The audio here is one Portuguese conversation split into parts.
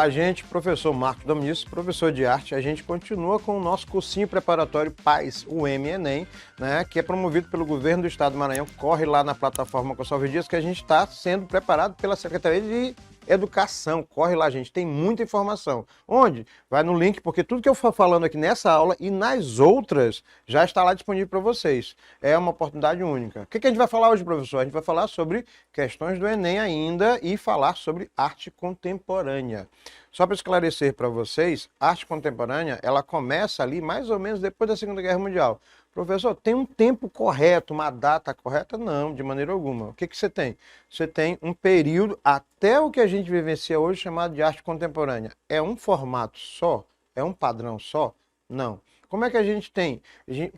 Olá, gente. Professor Marcos Dominício, professor de arte. A gente continua com o nosso cursinho preparatório PAS, o Enem, né, que é promovido pelo governo do estado do Maranhão. Corre lá na plataforma Consalve Dias que a gente está sendo preparado pela Secretaria de Educação. Corre lá, gente. Tem muita informação. Onde? Vai no link, porque tudo que eu for falando aqui nessa aula e nas outras já está lá disponível para vocês. É uma oportunidade única. O que a gente vai falar hoje, professor? A gente vai falar sobre questões do Enem ainda e falar sobre arte contemporânea. Só para esclarecer para vocês, arte contemporânea, ela começa ali mais ou menos depois da Segunda Guerra Mundial. Professor, tem um tempo correto, uma data correta? Não, de maneira alguma. O que você tem? Você tem um período até o que a gente vivencia hoje chamado de arte contemporânea. É um formato só? É um padrão só? Não. Como é que a gente tem?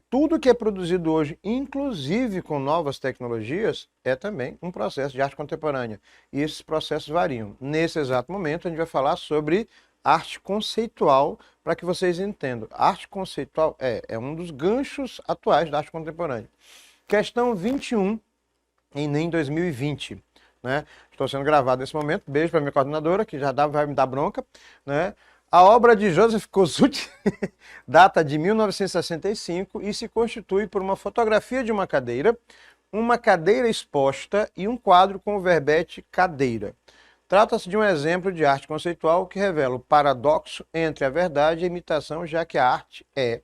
Tudo que é produzido hoje, inclusive com novas tecnologias, é também um processo de arte contemporânea. E esses processos variam. Nesse exato momento, a gente vai falar sobre arte conceitual, para que vocês entendam. Arte conceitual é um dos ganchos atuais da arte contemporânea. Questão 21, Enem 2020. Né? Estou sendo gravado nesse momento. Beijo para minha coordenadora, que já vai me dar bronca. Né? A obra de Joseph Kosuth data de 1965 e se constitui por uma fotografia de uma cadeira exposta e um quadro com o verbete cadeira. Trata-se de um exemplo de arte conceitual que revela o paradoxo entre a verdade e a imitação, já que a arte é.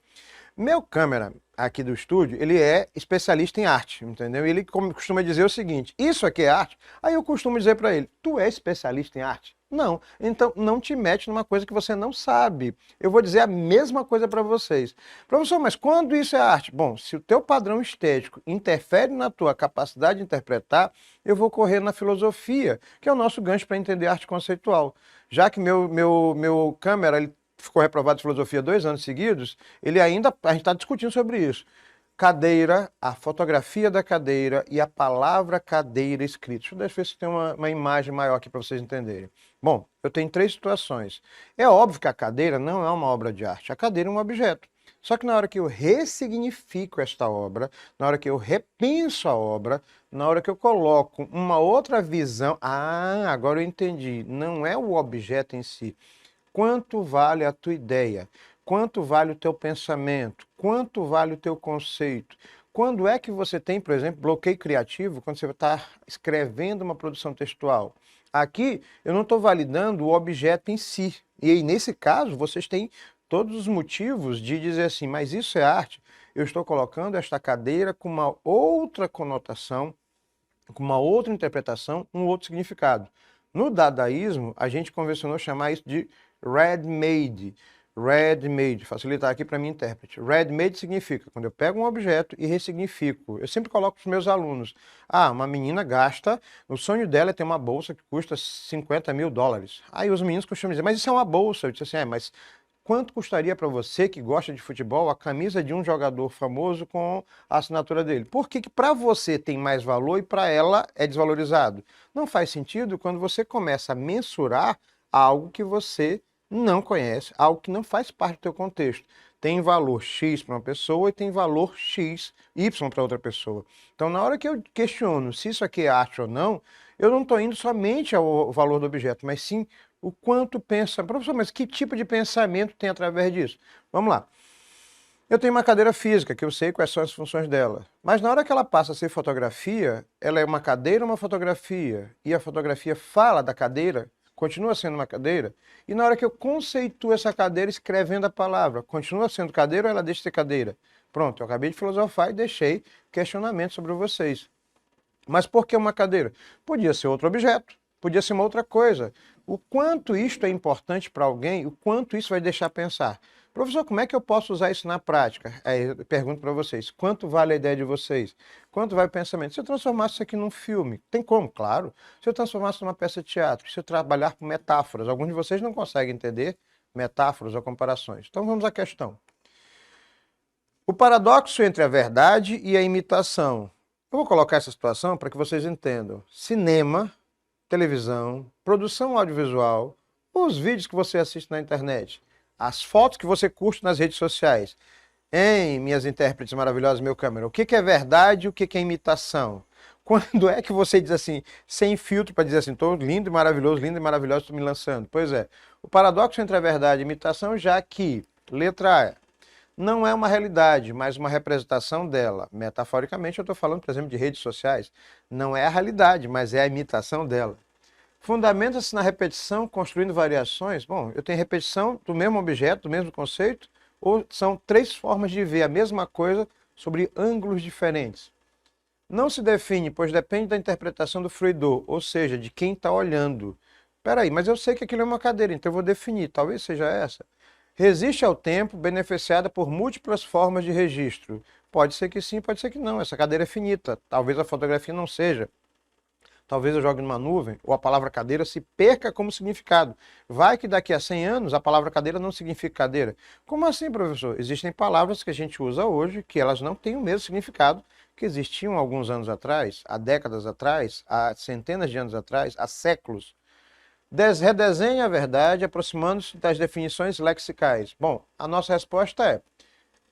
Meu câmera aqui do estúdio, ele é especialista em arte, entendeu? Ele costuma dizer o seguinte, isso aqui é arte? Aí eu costumo dizer para ele, tu é especialista em arte? Não. Então, não te mete numa coisa que você não sabe. Eu vou dizer a mesma coisa para vocês. Professor, mas quando isso é arte? Bom, se o teu padrão estético interfere na tua capacidade de interpretar, eu vou correr na filosofia, que é o nosso gancho para entender arte conceitual. Já que meu câmera ele ficou reprovado de filosofia 2 anos seguidos, a gente está discutindo sobre isso. Cadeira, a fotografia da cadeira e a palavra cadeira escrita. Deixa eu ver se tem uma imagem maior aqui para vocês entenderem. Bom, eu tenho 3 situações. É óbvio que a cadeira não é uma obra de arte. A cadeira é um objeto. Só que na hora que eu ressignifico esta obra, na hora que eu repenso a obra, na hora que eu coloco uma outra visão... Ah, agora eu entendi. Não é o objeto em si. Quanto vale a tua ideia? Quanto vale o teu pensamento? Quanto vale o teu conceito? Quando é que você tem, por exemplo, bloqueio criativo, quando você está escrevendo uma produção textual? Aqui, eu não estou validando o objeto em si. E aí, nesse caso, vocês têm todos os motivos de dizer assim, mas isso é arte? Eu estou colocando esta cadeira com uma outra conotação, com uma outra interpretação, um outro significado. No dadaísmo, a gente convencionou chamar isso de ready-made. Ready-made, facilitar aqui para mim intérprete. Ready-made significa quando eu pego um objeto e ressignifico. Eu sempre coloco para os meus alunos. Ah, uma menina gasta, o sonho dela é ter uma bolsa que custa $50 mil. Aí os meninos costumam dizer, mas isso é uma bolsa. Eu disse assim, mas quanto custaria para você que gosta de futebol a camisa de um jogador famoso com a assinatura dele? Por que para você tem mais valor e para ela é desvalorizado? Não faz sentido quando você começa a mensurar algo que você não conhece, algo que não faz parte do teu contexto. Tem valor X para uma pessoa e tem valor X, Y para outra pessoa. Então, na hora que eu questiono se isso aqui é arte ou não, eu não estou indo somente ao valor do objeto, mas sim o quanto pensa. Professor, mas que tipo de pensamento tem através disso? Vamos lá. Eu tenho uma cadeira física, que eu sei quais são as funções dela. Mas na hora que ela passa a ser fotografia, ela é uma cadeira ou uma fotografia? E a fotografia fala da cadeira, continua sendo uma cadeira, e na hora que eu conceituo essa cadeira escrevendo a palavra, continua sendo cadeira ou ela deixa de ser cadeira? Pronto, eu acabei de filosofar e deixei questionamento sobre vocês. Mas por que uma cadeira? Podia ser outro objeto, podia ser uma outra coisa. O quanto isto é importante para alguém, o quanto isso vai deixar pensar. Professor, como é que eu posso usar isso na prática? Aí eu pergunto para vocês, quanto vale a ideia de vocês? Quanto vale o pensamento? Se eu transformasse isso aqui num filme, tem como? Claro. Se eu transformasse numa peça de teatro, se eu trabalhar com metáforas, alguns de vocês não conseguem entender metáforas ou comparações. Então vamos à questão. O paradoxo entre a verdade e a imitação. Eu vou colocar essa situação para que vocês entendam. Cinema, televisão, produção audiovisual, os vídeos que você assiste na internet, as fotos que você curte nas redes sociais. Hein, minhas intérpretes maravilhosas, meu câmera, o que é verdade e o que é imitação? Quando é que você diz assim, sem filtro, para dizer assim, estou lindo e maravilhoso, estou me lançando? Pois é, o paradoxo entre a verdade e a imitação, já que, letra A, não é uma realidade, mas uma representação dela. Metaforicamente, eu estou falando, por exemplo, de redes sociais. Não é a realidade, mas é a imitação dela. Fundamenta-se na repetição, construindo variações. Bom, eu tenho repetição do mesmo objeto, do mesmo conceito, ou são três formas de ver a mesma coisa sobre ângulos diferentes. Não se define, pois depende da interpretação do fruidor, ou seja, de quem está olhando. Espera aí, mas eu sei que aquilo é uma cadeira, então eu vou definir, talvez seja essa. Resiste ao tempo, beneficiada por múltiplas formas de registro. Pode ser que sim, pode ser que não. Essa cadeira é finita. Talvez a fotografia não seja. Talvez eu jogue numa nuvem, ou a palavra cadeira se perca como significado. Vai que daqui a 100 anos a palavra cadeira não significa cadeira. Como assim, professor? Existem palavras que a gente usa hoje que elas não têm o mesmo significado que existiam alguns anos atrás, há décadas atrás, há centenas de anos atrás, há séculos. Redesenhe a verdade aproximando-se das definições lexicais. Bom, a nossa resposta é: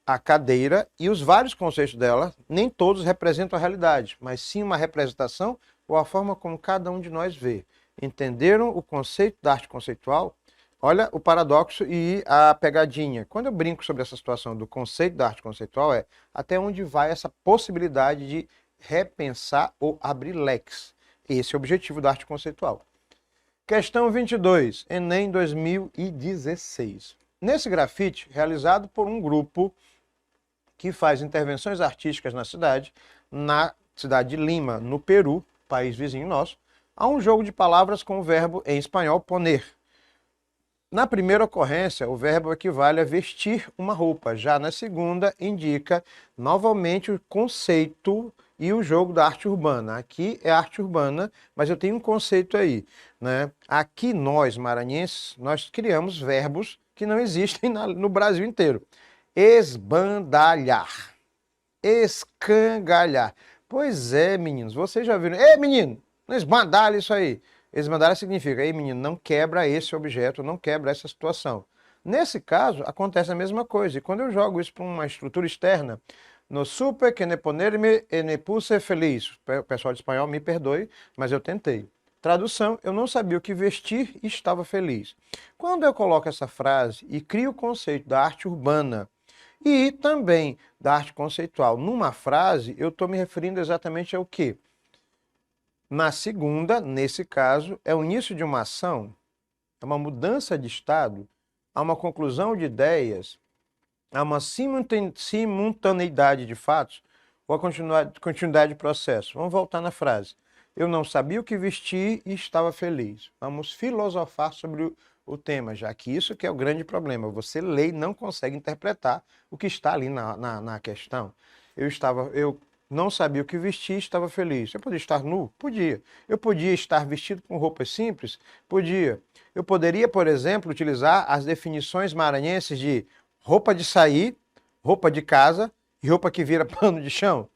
a cadeira e os vários conceitos dela, nem todos representam a realidade, mas sim uma representação ou a forma como cada um de nós vê. Entenderam o conceito da arte conceitual? Olha o paradoxo e a pegadinha. Quando eu brinco sobre essa situação do conceito da arte conceitual, é até onde vai essa possibilidade de repensar ou abrir leques. Esse é o objetivo da arte conceitual. Questão 22, Enem 2016. Nesse grafite, realizado por um grupo que faz intervenções artísticas na cidade de Lima, no Peru, país vizinho nosso, há um jogo de palavras com o verbo em espanhol poner. Na primeira ocorrência, o verbo equivale a vestir uma roupa. Já na segunda, indica novamente o conceito e o jogo da arte urbana. Aqui é arte urbana, mas eu tenho um conceito aí, né? Aqui nós, maranhenses, nós criamos verbos que não existem no Brasil inteiro. Esbandalhar, escangalhar. Pois é, meninos, vocês já viram. Ei, menino, não esbandalha isso aí. Esbandalha significa, ei, menino, não quebra esse objeto, não quebra essa situação. Nesse caso, acontece a mesma coisa. E quando eu jogo isso para uma estrutura externa, no super que ne ponerme e ne puse feliz. O pessoal de espanhol me perdoe, mas eu tentei. Tradução, eu não sabia o que vestir e estava feliz. Quando eu coloco essa frase e crio o conceito da arte urbana e também da arte conceitual numa frase, eu estou me referindo exatamente ao quê? Na segunda, nesse caso, é o início de uma ação, é uma mudança de estado, há uma conclusão de ideias, há uma simultaneidade de fatos ou a continuidade de processo. Vamos voltar na frase. Eu não sabia o que vestir e estava feliz. Vamos filosofar sobre o tema, já que isso que é o grande problema. Você lê e não consegue interpretar o que está ali na questão. Eu não sabia o que vestir e estava feliz. Eu podia estar nu? Podia. Eu podia estar vestido com roupas simples? Podia. Eu poderia, por exemplo, utilizar as definições maranhenses de roupa de sair, roupa de casa e roupa que vira pano de chão?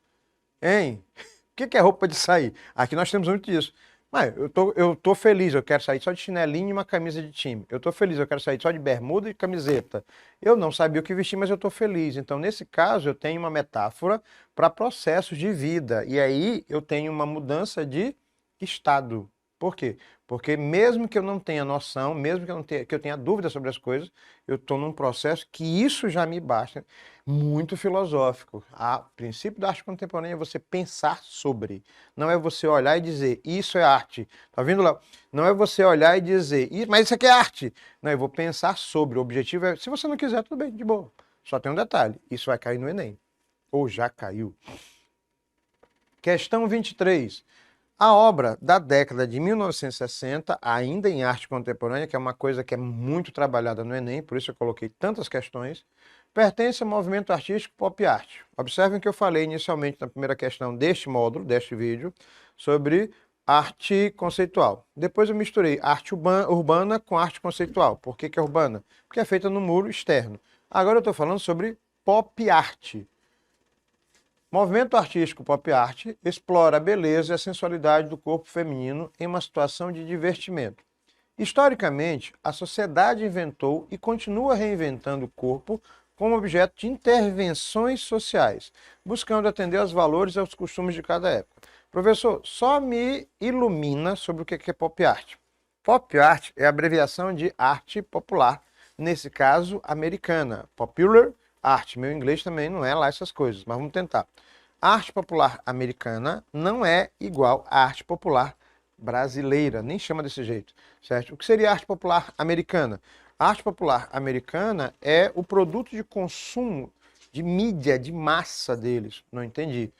Hein? O que é roupa de sair? Aqui nós temos muito disso. Mas eu tô feliz, eu quero sair só de chinelinho e uma camisa de time. Eu tô feliz, eu quero sair só de bermuda e camiseta. Eu não sabia o que vestir, mas eu tô feliz. Então, nesse caso, eu tenho uma metáfora para processos de vida. E aí eu tenho uma mudança de estado. Por quê? Porque mesmo que eu não tenha noção, mesmo que eu tenha dúvida sobre as coisas, eu estou num processo que isso já me basta, muito filosófico. O princípio da arte contemporânea é você pensar sobre. Não é você olhar e dizer, isso é arte. Tá vendo lá? Não é você olhar e dizer, mas isso aqui é arte. Não, eu vou pensar sobre. O objetivo é, se você não quiser, tudo bem, de boa. Só tem um detalhe, isso vai cair no Enem. Ou já caiu. Questão 23. A obra da década de 1960, ainda em arte contemporânea, que é uma coisa que é muito trabalhada no Enem, por isso eu coloquei tantas questões, pertence ao movimento artístico pop art. Observem que eu falei inicialmente na primeira questão deste módulo, deste vídeo, sobre arte conceitual. Depois eu misturei arte urbana com arte conceitual. Por que é urbana? Porque é feita no muro externo. Agora eu estou falando sobre pop art. Movimento artístico pop art explora a beleza e a sensualidade do corpo feminino em uma situação de divertimento. Historicamente, a sociedade inventou e continua reinventando o corpo como objeto de intervenções sociais, buscando atender aos valores e aos costumes de cada época. Professor, só me ilumina sobre o que é pop art. Pop art é a abreviação de arte popular, nesse caso, americana. Popular art. Meu inglês também não é lá essas coisas, mas vamos tentar. A arte popular americana não é igual à arte popular brasileira, nem chama desse jeito, certo? O que seria a arte popular americana? A arte popular americana é o produto de consumo de mídia, de massa deles. Não entendi.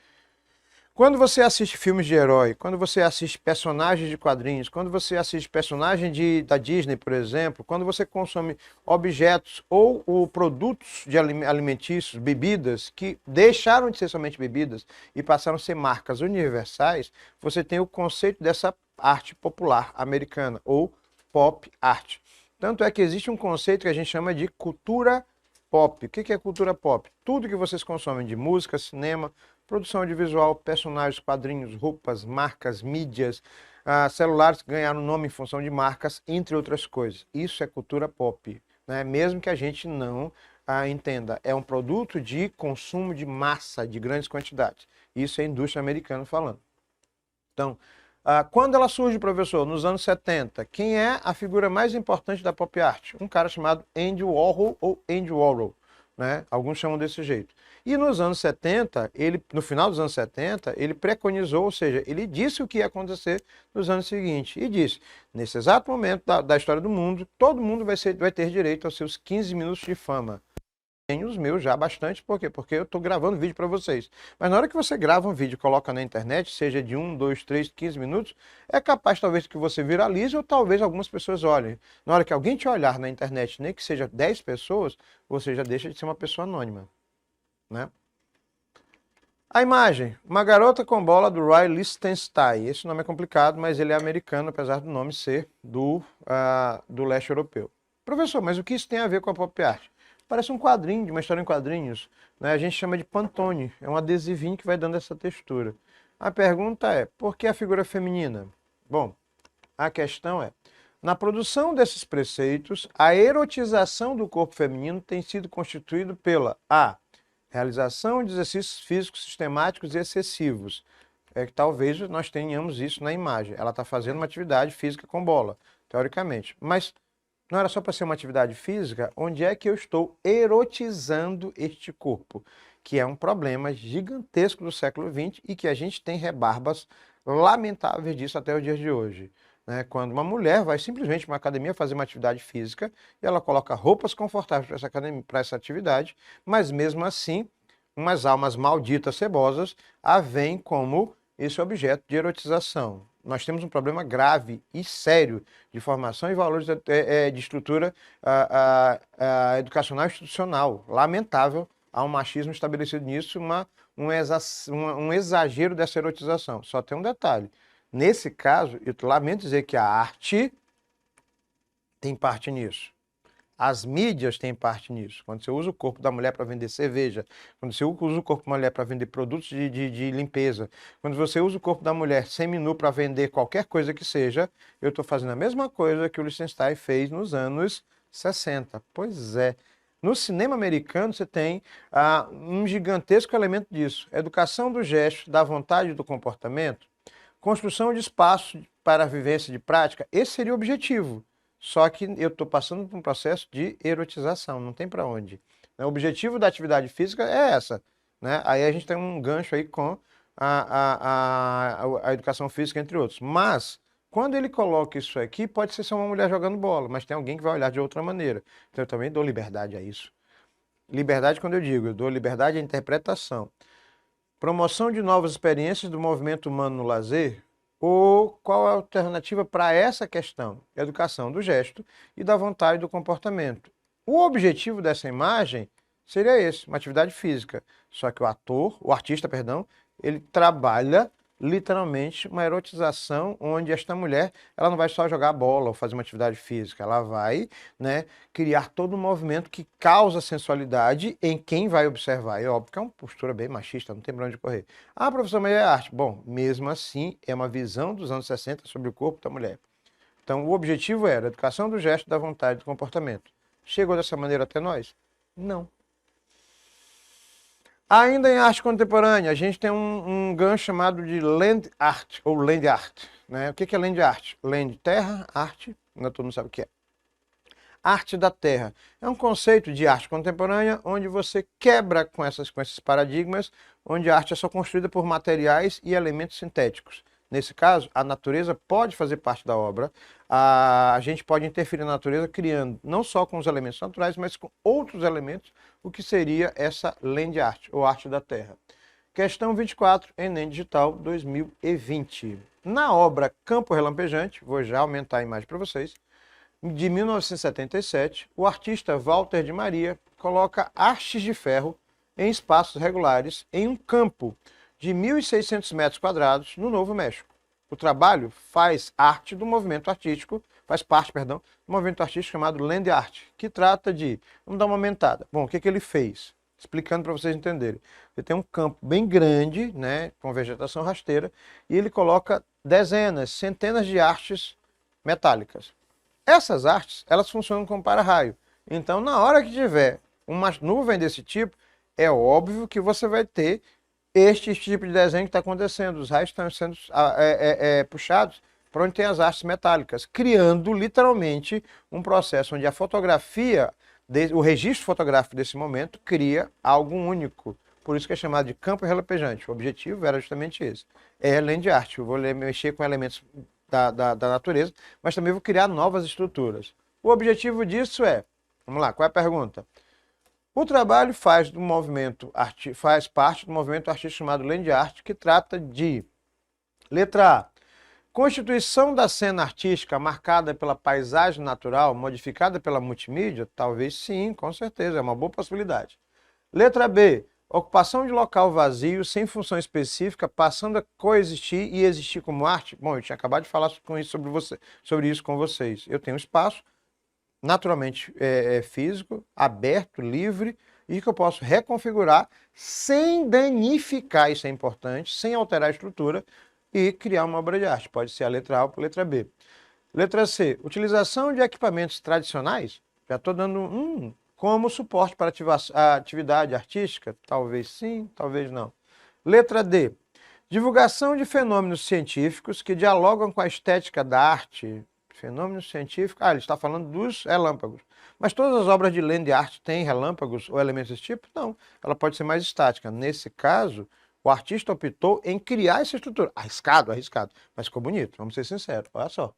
Quando você assiste filmes de herói, quando você assiste personagens de quadrinhos, quando você assiste personagem da Disney, por exemplo, quando você consome objetos ou produtos de alimentícios, bebidas, que deixaram de ser somente bebidas e passaram a ser marcas universais, você tem o conceito dessa arte popular americana, ou pop art. Tanto é que existe um conceito que a gente chama de cultura pop. O que é cultura pop? Tudo que vocês consomem de música, cinema, produção audiovisual, personagens, quadrinhos, roupas, marcas, mídias, celulares que ganharam nome em função de marcas, entre outras coisas. Isso é cultura pop, né? Mesmo que a gente não entenda. É um produto de consumo de massa, de grandes quantidades. Isso é a indústria americana falando. Então, quando ela surge, professor? Nos anos 70. Quem é a figura mais importante da pop art? Um cara chamado Andy Warhol ou Andy Warhol, né? Alguns chamam desse jeito. E nos anos 70, no final dos anos 70, ele preconizou, ou seja, ele disse o que ia acontecer nos anos seguintes. E disse, nesse exato momento da história do mundo, todo mundo vai ter direito aos seus 15 minutos de fama. Tenho os meus já bastante, por quê? Porque eu estou gravando vídeo para vocês. Mas na hora que você grava um vídeo e coloca na internet, seja de 1, 2, 3, 15 minutos, é capaz talvez que você viralize ou talvez algumas pessoas olhem. Na hora que alguém te olhar na internet, nem que seja 10 pessoas, você já deixa de ser uma pessoa anônima, né? A imagem, uma garota com bola do Roy Lichtenstein. Esse nome é complicado, mas ele é americano, apesar do nome ser do leste europeu. Professor, mas o que isso tem a ver com a pop art? Parece um quadrinho, de uma história em quadrinhos, né? A gente chama de Pantone, é um adesivinho que vai dando essa textura. A pergunta é, por que a figura feminina? Bom, a questão é, na produção desses preceitos, a erotização do corpo feminino tem sido constituído pela realização de exercícios físicos sistemáticos e excessivos. É que talvez nós tenhamos isso na imagem. Ela está fazendo uma atividade física com bola, teoricamente. Mas não era só para ser uma atividade física? Onde é que eu estou erotizando este corpo? Que é um problema gigantesco do século XX e que a gente tem rebarbas lamentáveis disso até os dias de hoje. Né? Quando uma mulher vai simplesmente para uma academia fazer uma atividade física e ela coloca roupas confortáveis para essa atividade, mas mesmo assim, umas almas malditas cebosas a veem como esse objeto de erotização. Nós temos um problema grave e sério de formação e valores de estrutura educacional e institucional. Lamentável, há um machismo estabelecido nisso, um exagero dessa erotização. Só tem um detalhe. Nesse caso, eu lamento dizer que a arte tem parte nisso. As mídias têm parte nisso. Quando você usa o corpo da mulher para vender cerveja, quando você usa o corpo da mulher para vender produtos de limpeza, quando você usa o corpo da mulher semi-nu para vender qualquer coisa que seja, eu estou fazendo a mesma coisa que o Lichtenstein fez nos anos 60. Pois é. No cinema americano você tem um gigantesco elemento disso. Educação do gesto, da vontade e do comportamento, construção de espaço para a vivência de prática, esse seria o objetivo. Só que eu estou passando por um processo de erotização, não tem para onde. O objetivo da atividade física é essa. Né? Aí a gente tem um gancho aí com a educação física, entre outros. Mas, quando ele coloca isso aqui, pode ser só uma mulher jogando bola, mas tem alguém que vai olhar de outra maneira. Então eu também dou liberdade a isso. Liberdade, quando eu dou liberdade à interpretação. Promoção de novas experiências do movimento humano no lazer, ou qual é a alternativa para essa questão? Educação do gesto e da vontade do comportamento. O objetivo dessa imagem seria esse, uma atividade física. Só que o artista, ele trabalha literalmente uma erotização onde esta mulher, ela não vai só jogar bola ou fazer uma atividade física, ela vai, né, criar todo um movimento que causa sensualidade em quem vai observar. É óbvio que é uma postura bem machista, não tem pra onde correr. Ah, professor, mas é arte. Bom, mesmo assim, é uma visão dos anos 60 sobre o corpo da mulher. Então, o objetivo era a educação do gesto, da vontade, do comportamento. Chegou dessa maneira até nós? Não. Ainda em arte contemporânea, a gente tem um gancho chamado de land art, ou land art. Né? O que é land art? Land, terra, arte, ainda todo mundo sabe o que é. Arte da terra. É um conceito de arte contemporânea onde você quebra com esses paradigmas, onde a arte é só construída por materiais e elementos sintéticos. Nesse caso, a natureza pode fazer parte da obra, a gente pode interferir na natureza criando não só com os elementos naturais, mas com outros elementos, o que seria essa land art, ou arte da terra. Questão 24, Enem Digital 2020. Na obra Campo Relampejante, vou já aumentar a imagem para vocês, de 1977, o artista Walter de Maria coloca hastes de ferro em espaços regulares em um campo de 1.600 metros quadrados no Novo México. O trabalho faz parte do movimento artístico, do movimento artístico chamado Land Art, que trata de, vamos dar uma aumentada. Bom, o que ele fez? Explicando para vocês entenderem. Ele tem um campo bem grande, né, com vegetação rasteira, e ele coloca dezenas, centenas de hastes metálicas. Essas artes, elas funcionam como para-raio. Então, na hora que tiver uma nuvem desse tipo, é óbvio que você vai ter este tipo de desenho que está acontecendo. Os raios estão sendo puxados para onde tem as hastes metálicas, criando literalmente um processo onde a fotografia, o registro fotográfico desse momento, cria algo único. Por isso que é chamado de campo relampejante. O objetivo era justamente esse. É land art. Eu vou mexer com elementos da natureza, mas também vou criar novas estruturas. O objetivo disso é, vamos lá, qual é a pergunta? O trabalho faz parte do movimento artístico chamado Land Art, que trata de, letra A, constituição da cena artística marcada pela paisagem natural, modificada pela multimídia? Talvez sim, com certeza, é uma boa possibilidade. Letra B, ocupação de local vazio, sem função específica, passando a coexistir e existir como arte? Bom, eu tinha acabado de falar sobre isso com vocês. Eu tenho um espaço, naturalmente físico, aberto, livre, e que eu posso reconfigurar sem danificar, isso é importante, sem alterar a estrutura, e criar uma obra de arte. Pode ser a letra A ou a letra B. Letra C, utilização de equipamentos tradicionais? Já estou dando como suporte para a atividade artística? Talvez sim, talvez não. Letra D. Divulgação de fenômenos científicos que dialogam com a estética da arte. Fenômenos científicos. Ele está falando dos relâmpagos. Mas todas as obras de land art têm relâmpagos ou elementos desse tipo? Não. Ela pode ser mais estática. Nesse caso, o artista optou em criar essa estrutura. Arriscado, arriscado. Mas ficou bonito, vamos ser sinceros. Olha só.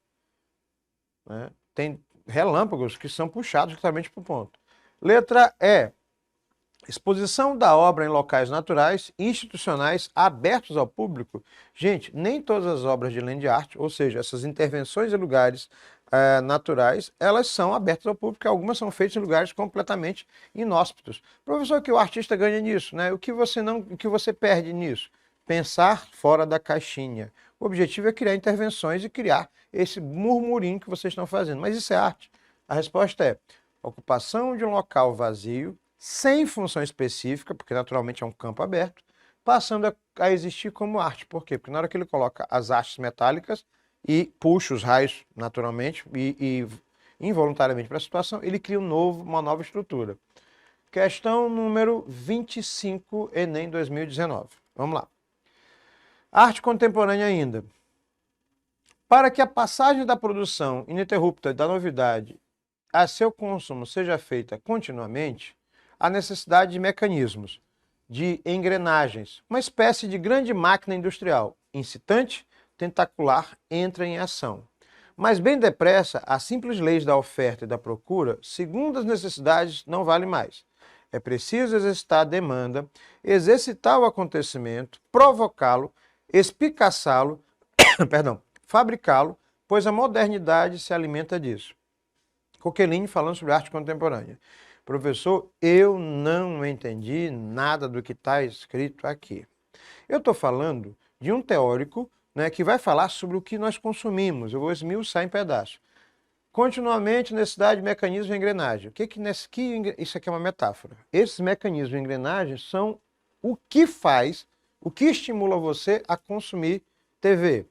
Né? Tem relâmpagos que são puxados justamente para o ponto. Letra E. Exposição da obra em locais naturais, institucionais, abertos ao público. Gente, nem todas as obras de land art, ou seja, essas intervenções em lugares naturais, elas são abertas ao público, algumas são feitas em lugares completamente inóspitos. Professor, o que o artista ganha nisso? Né? O que você perde nisso? Pensar fora da caixinha. O objetivo é criar intervenções e criar esse murmurinho que vocês estão fazendo. Mas isso é arte? A resposta é ocupação de um local vazio, sem função específica, porque naturalmente é um campo aberto, passando a existir como arte. Por quê? Porque na hora que ele coloca as hastes metálicas e puxa os raios naturalmente e involuntariamente para a situação, ele cria uma nova estrutura. Questão número 25, Enem 2019. Vamos lá. Arte contemporânea ainda. Para que a passagem da produção ininterrupta da novidade a seu consumo seja feita continuamente, há necessidade de mecanismos, de engrenagens, uma espécie de grande máquina industrial, incitante, tentacular, entra em ação. Mas bem depressa, as simples leis da oferta e da procura, segundo as necessidades, não valem mais. É preciso exercitar a demanda, exercitar o acontecimento, provocá-lo, espicaçá-lo, fabricá-lo, pois a modernidade se alimenta disso. Coquelin falando sobre arte contemporânea. Professor, eu não entendi nada do que está escrito aqui. Eu estou falando de um teórico, né, que vai falar sobre o que nós consumimos. Eu vou esmiuçar em pedaços. Continuamente, necessidade de mecanismos de engrenagem. Isso aqui é uma metáfora. Esses mecanismos de engrenagem são o que estimula você a consumir TV.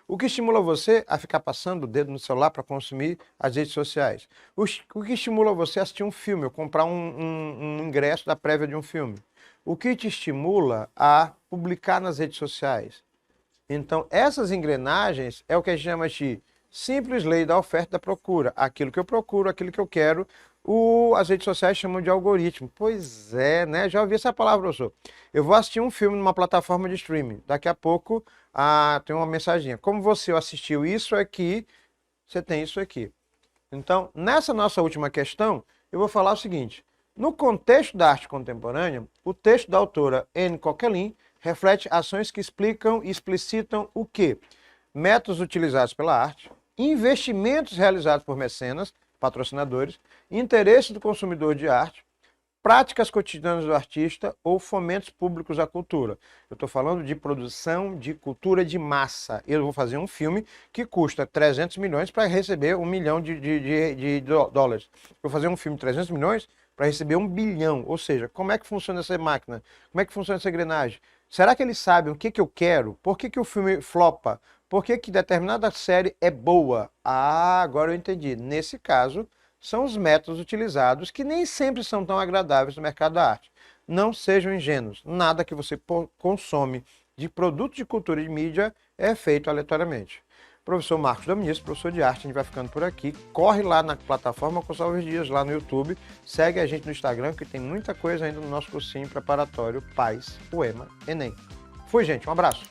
O que estimula você a ficar passando o dedo no celular para consumir as redes sociais? O que estimula você a assistir um filme, ou comprar um ingresso da prévia de um filme? O que te estimula a publicar nas redes sociais? Então, essas engrenagens é o que a gente chama de simples lei da oferta e da procura. Aquilo que eu procuro, aquilo que eu quero, as redes sociais chamam de algoritmo. Pois é, né? Já ouvi essa palavra, professor. Eu vou assistir um filme numa plataforma de streaming. Daqui a pouco tem uma mensaginha. Como você assistiu isso aqui, você tem isso aqui. Então, nessa nossa última questão, eu vou falar o seguinte. No contexto da arte contemporânea, o texto da autora Anne Coquelin reflete ações que explicam e explicitam o quê? Métodos utilizados pela arte, investimentos realizados por mecenas, patrocinadores, interesse do consumidor de arte, práticas cotidianas do artista ou fomentos públicos à cultura. Eu estou falando de produção de cultura de massa. Eu vou fazer um filme que custa 300 milhões para receber 1 milhão de dólares. Eu vou fazer um filme de 300 milhões para receber 1 bilhão. Ou seja, como é que funciona essa máquina? Como é que funciona essa engrenagem? Será que eles sabem o que eu quero? Por que o filme flopa? Por que determinada série é boa? Ah, agora eu entendi. Nesse caso, são os métodos utilizados que nem sempre são tão agradáveis no mercado da arte. Não sejam ingênuos. Nada que você consome de produto de cultura e de mídia é feito aleatoriamente. Professor Marcos Dominici, professor de arte, a gente vai ficando por aqui. Corre lá na plataforma Gonçalves Dias, lá no YouTube. Segue a gente no Instagram, que tem muita coisa ainda no nosso cursinho preparatório PAS, Poema, Enem. Fui, gente. Um abraço.